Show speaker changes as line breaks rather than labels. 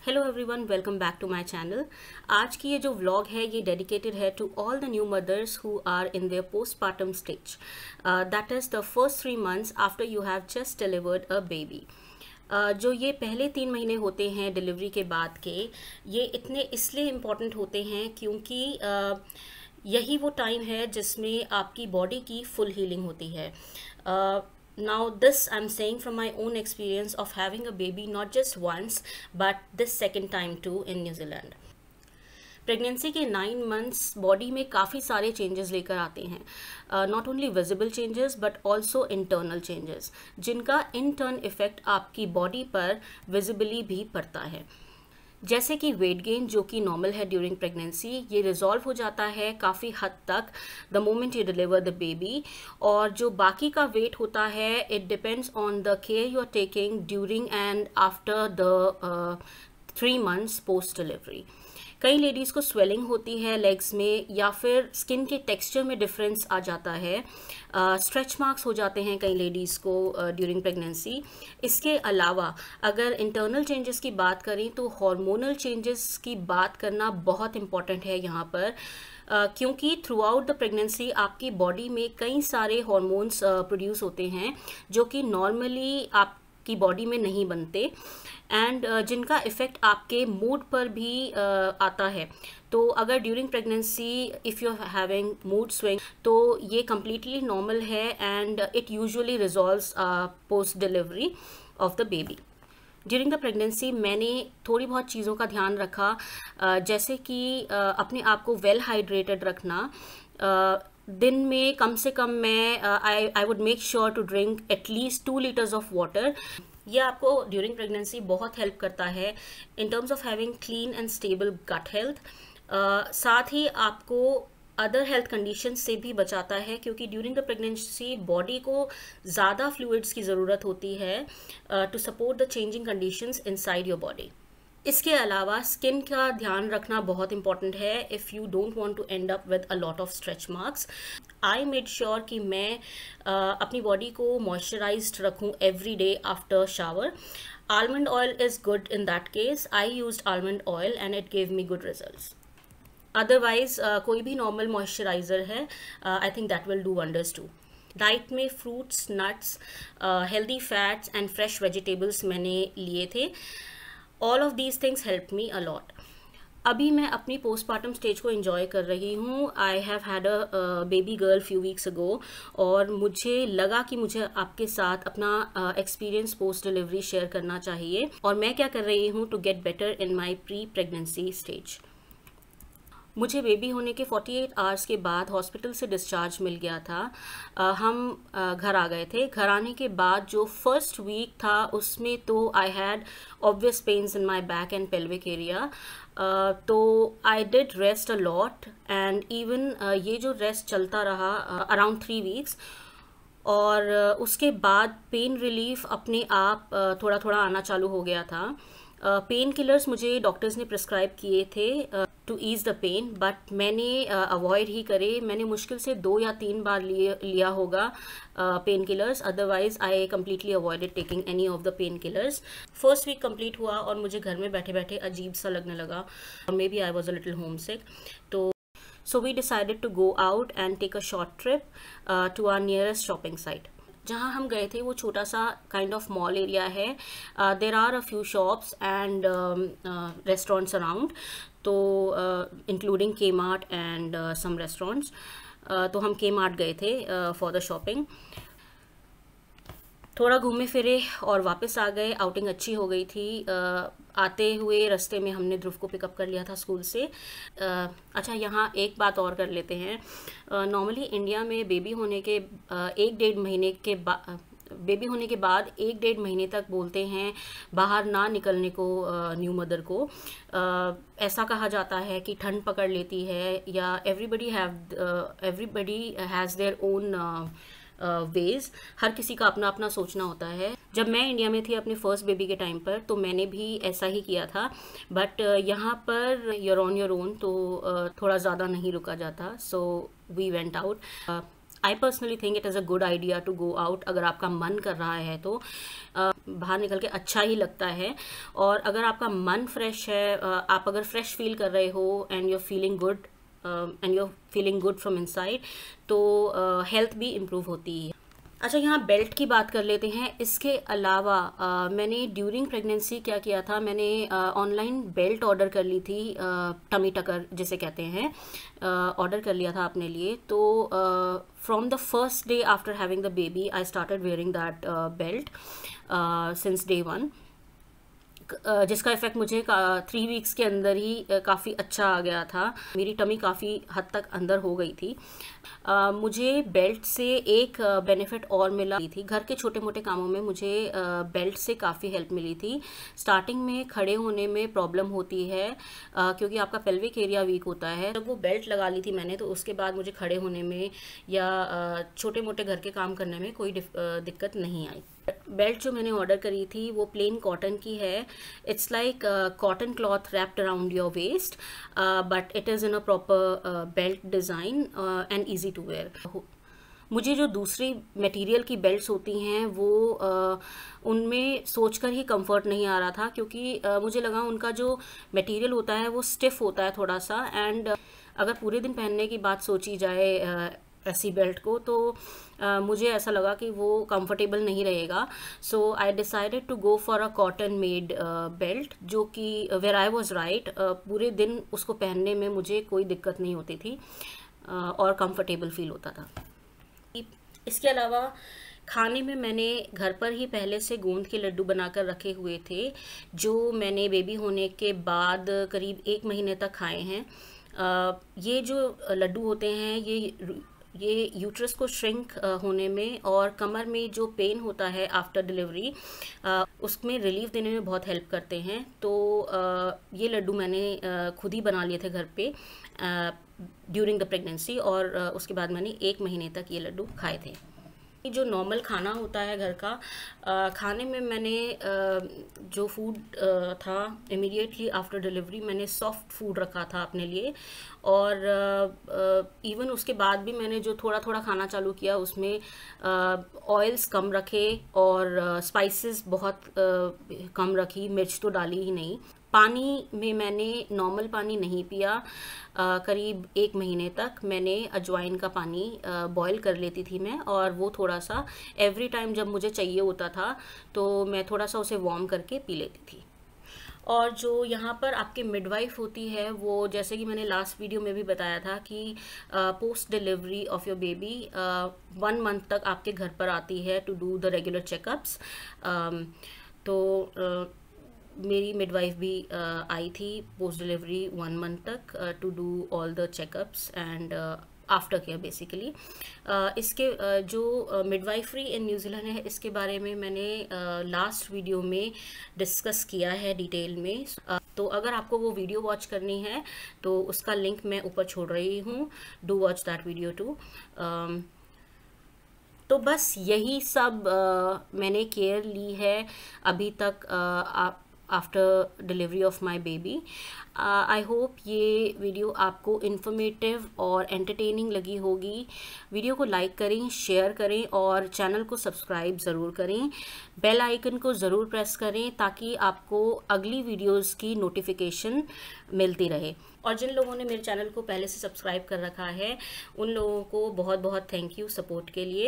Hello everyone, welcome back to my channel. आज की ये जो व्लॉग है ये डेडिकेटेड है to all the new mothers who are in their postpartum stage, that is the first 3 months after you have just delivered a baby. जो ये पहले 3 महीने होते हैं डिलीवरी के बाद के, ये इतने इसलिए इम्पॉर्टेंट होते हैं क्योंकि यही वो टाइम है जिसमें आपकी बॉडी की फुल हीलिंग होती है। Now this I'm saying from my own experience of having a baby not just once but this second time too in New Zealand. Pregnancy के 9 months बॉडी में काफ़ी सारे चेंजेस लेकर आते हैं, not only visible changes but also internal changes, जिनका in turn effect आपकी body पर विजिबली भी पड़ता है। जैसे कि वेट गेन जो कि नॉर्मल है ड्यूरिंग प्रेगनेंसी, ये रिजॉल्व हो जाता है काफ़ी हद तक the moment you deliver the baby. और जो बाकी का वेट होता है it depends on the care you are taking during and after the 3 months post delivery. कई लेडीज़ को स्वेलिंग होती है लेग्स में, या फिर स्किन के टेक्सचर में डिफरेंस आ जाता है, स्ट्रेच मार्क्स हो जाते हैं कई लेडीज़ को ड्यूरिंग प्रेगनेंसी। इसके अलावा अगर इंटरनल चेंजेस की बात करें तो हार्मोनल चेंजेस की बात करना बहुत इम्पॉर्टेंट है यहाँ पर, क्योंकि थ्रू आउट द प्रेगनेंसी आपकी बॉडी में कई सारे हार्मोन्स प्रोड्यूस होते हैं जो कि नॉर्मली आपकी बॉडी में नहीं बनते एंड जिनका इफ़ेक्ट आपके मूड पर भी आता है। तो अगर during pregnancy if you are having mood swing तो ये कम्प्लीटली नॉर्मल है and it usually resolves post delivery of the baby. During the pregnancy मैंने थोड़ी बहुत चीज़ों का ध्यान रखा, जैसे कि अपने आप को वेल हाइड्रेटेड रखना। दिन में कम से कम मैं I would make sure to drink at least 2 liters of water. ये आपको ड्यूरिंग प्रेगनेंसी बहुत हेल्प करता है in terms of having clean and stable gut health. साथ ही आपको अदर हेल्थ कंडीशन से भी बचाता है, क्योंकि ड्यूरिंग द प्रेगनेंसी बॉडी को ज़्यादा फ्लूइड्स की ज़रूरत होती है to support the changing conditions inside your body. इसके अलावा स्किन का ध्यान रखना बहुत इंपॉर्टेंट है if you don't want to end up with a lot of stretch marks. I made sure कि मैं अपनी बॉडी को मॉइस्चराइज्ड रखूं every day after shower. Almond oil is good in that case. I used almond oil and it gave me good results. Otherwise कोई भी normal moisturiser है, I think that will do wonders too. Diet में fruits, nuts, healthy fats and fresh vegetables मैंने लिए थे। All of these things help me a lot. अभी मैं अपनी पोस्टपार्टम स्टेज को एंजॉय कर रही हूँ। I have had a baby girl few weeks ago, और मुझे लगा कि मुझे आपके साथ अपना एक्सपीरियंस पोस्ट डिलीवरी शेयर करना चाहिए और मैं क्या कर रही हूँ to get better in my pre pregnancy stage. मुझे बेबी होने के 48 आवर्स के बाद हॉस्पिटल से डिस्चार्ज मिल गया था। हम घर आ गए थे। घर आने के बाद जो फर्स्ट वीक था उसमें तो I had obvious pains in my back and pelvic area, तो I did rest a lot and even ये जो रेस्ट चलता रहा अराउंड 3 weeks, और उसके बाद पेन रिलीफ अपने आप थोड़ा थोड़ा आना चालू हो गया था। पेन किलर्स मुझे डॉक्टर्स ने प्रिस्क्राइब किए थे to ease the pain, but मैंने अवॉइड ही करे। मैंने मुश्किल से 2 या 3 बार लिया होगा pain killers, otherwise I completely avoided taking any of the pain killers. First week complete हुआ और मुझे घर में बैठे बैठे अजीब सा लगने लगा, maybe I was a little homesick. तो so we decided to go out and take a short trip to our nearest shopping site. जहाँ हम गए थे वो छोटा सा काइंड ऑफ मॉल एरिया है। There are a few shops and restaurants around, तो including K mart and some restaurants. तो हम के मार्ट गए थे फॉर द शॉपिंग। थोड़ा घूमे फिरे और वापस आ गए। आउटिंग अच्छी हो गई थी। आते हुए रास्ते में हमने ध्रुव को पिकअप कर लिया था स्कूल से। अच्छा, यहाँ एक बात और कर लेते हैं। नॉर्मली इंडिया में बेबी होने के 1-1.5 महीने के बेबी होने के बाद 1-1.5 महीने तक बोलते हैं बाहर ना निकलने को न्यू मदर को। ऐसा कहा जाता है कि ठंड पकड़ लेती है, या everybody has their own ways. हर किसी का अपना अपना सोचना होता है। जब मैं इंडिया में थी अपने फर्स्ट बेबी के टाइम पर तो मैंने भी ऐसा ही किया था, बट यहाँ पर यूर ऑन योर ओन, तो थोड़ा ज़्यादा नहीं रुका जाता। So we went out. I personally think it is a good idea to go out अगर आपका मन कर रहा है तो। बाहर निकल के अच्छा ही लगता है। और अगर आपका मन फ्रेश है, आप अगर फ्रेश फील कर रहे हो and you are feeling good from inside, तो हेल्थ भी इम्प्रूव होती है। अच्छा, यहाँ बेल्ट की बात कर लेते हैं। इसके अलावा मैंने ड्यूरिंग प्रेगनेंसी क्या किया था, मैंने ऑनलाइन बेल्ट ऑर्डर कर ली थी, टमी टकर जिसे कहते हैं, ऑर्डर कर लिया था अपने लिए। तो from the first day after having the baby I started wearing that belt since day 1, जिसका इफ़ेक्ट मुझे 3 वीक्स के अंदर ही काफ़ी अच्छा आ गया था। मेरी टमी काफ़ी हद तक अंदर हो गई थी। मुझे बेल्ट से एक बेनिफिट और मिला थी। घर के छोटे मोटे कामों में मुझे बेल्ट से काफ़ी हेल्प मिली थी। स्टार्टिंग में खड़े होने में प्रॉब्लम होती है क्योंकि आपका पेल्विक एरिया वीक होता है। जब वो बेल्ट लगा ली थी मैंने, तो उसके बाद मुझे खड़े होने में या छोटे मोटे घर के काम करने में कोई दिक्कत नहीं आई। बेल्ट जो मैंने ऑर्डर करी थी वो प्लेन कॉटन की है। It's like cotton cloth wrapped around your waist, but it is in a proper belt design and easy to wear. मुझे जो दूसरी मटेरियल की बेल्ट्स होती हैं वो उनमें सोचकर ही कंफर्ट नहीं आ रहा था, क्योंकि मुझे लगा उनका जो मटेरियल होता है वो स्टिफ होता है थोड़ा सा, एंड अगर पूरे दिन पहनने की बात सोची जाए ऐसी बेल्ट को, तो मुझे ऐसा लगा कि वो कंफर्टेबल नहीं रहेगा। So I decided to go for a cotton made belt, जो कि वेयर आई वॉज राइट। पूरे दिन उसको पहनने में मुझे कोई दिक्कत नहीं होती थी और कंफर्टेबल फील होता था। इसके अलावा खाने में मैंने घर पर ही पहले से गोंद के लड्डू बनाकर रखे हुए थे, जो मैंने बेबी होने के बाद करीब 1 महीने तक खाए हैं। ये जो लड्डू होते हैं ये यूट्रस को श्रिंक होने में और कमर में जो पेन होता है आफ्टर डिलीवरी उसमें रिलीफ देने में बहुत हेल्प करते हैं। तो ये लड्डू मैंने खुद ही बना लिए थे घर पे ड्यूरिंग द प्रेगनेंसी, और उसके बाद मैंने 1 महीने तक ये लड्डू खाए थे। जो नॉर्मल खाना होता है घर का, खाने में मैंने जो फूड था इमीडिएटली आफ्टर डिलीवरी मैंने सॉफ्ट फूड रखा था अपने लिए, और इवन उसके बाद भी मैंने जो थोड़ा थोड़ा खाना चालू किया उसमें ऑयल्स कम रखे और स्पाइसेस बहुत कम रखी, मिर्च तो डाली ही नहीं। पानी में मैंने नॉर्मल पानी नहीं पिया। करीब 1 महीने तक मैंने अजवाइन का पानी बॉईल कर लेती थी मैं, और वो थोड़ा सा एवरी टाइम जब मुझे चाहिए होता था तो मैं थोड़ा सा उसे वार्म करके पी लेती थी। और जो यहाँ पर आपके मिडवाइफ होती है, वो जैसे कि मैंने लास्ट वीडियो में भी बताया था कि post delivery of your baby 1 month तक आपके घर पर आती है to do the regular checkups. तो मेरी मिडवाइफ भी आई थी पोस्ट डिलीवरी 1 मंथ तक to do all the checkups and after care basically. इसके जो मिडवाइफरी इन न्यूजीलैंड है, इसके बारे में मैंने लास्ट वीडियो में डिस्कस किया है डिटेल में। तो अगर आपको वो वीडियो वॉच करनी है तो उसका लिंक मैं ऊपर छोड़ रही हूँ, do watch that video too. तो बस यही सब मैंने केयर ली है अभी तक after delivery of my baby. I hope ये वीडियो आपको इन्फॉर्मेटिव और एंटरटेनिंग लगी होगी। वीडियो को लाइक करें, शेयर करें और चैनल को सब्सक्राइब ज़रूर करें। बेल आइकन को ज़रूर प्रेस करें ताकि आपको अगली वीडियोस की नोटिफिकेशन मिलती रहे। और जिन लोगों ने मेरे चैनल को पहले से सब्सक्राइब कर रखा है उन लोगों को बहुत बहुत थैंक यू सपोर्ट के लिए।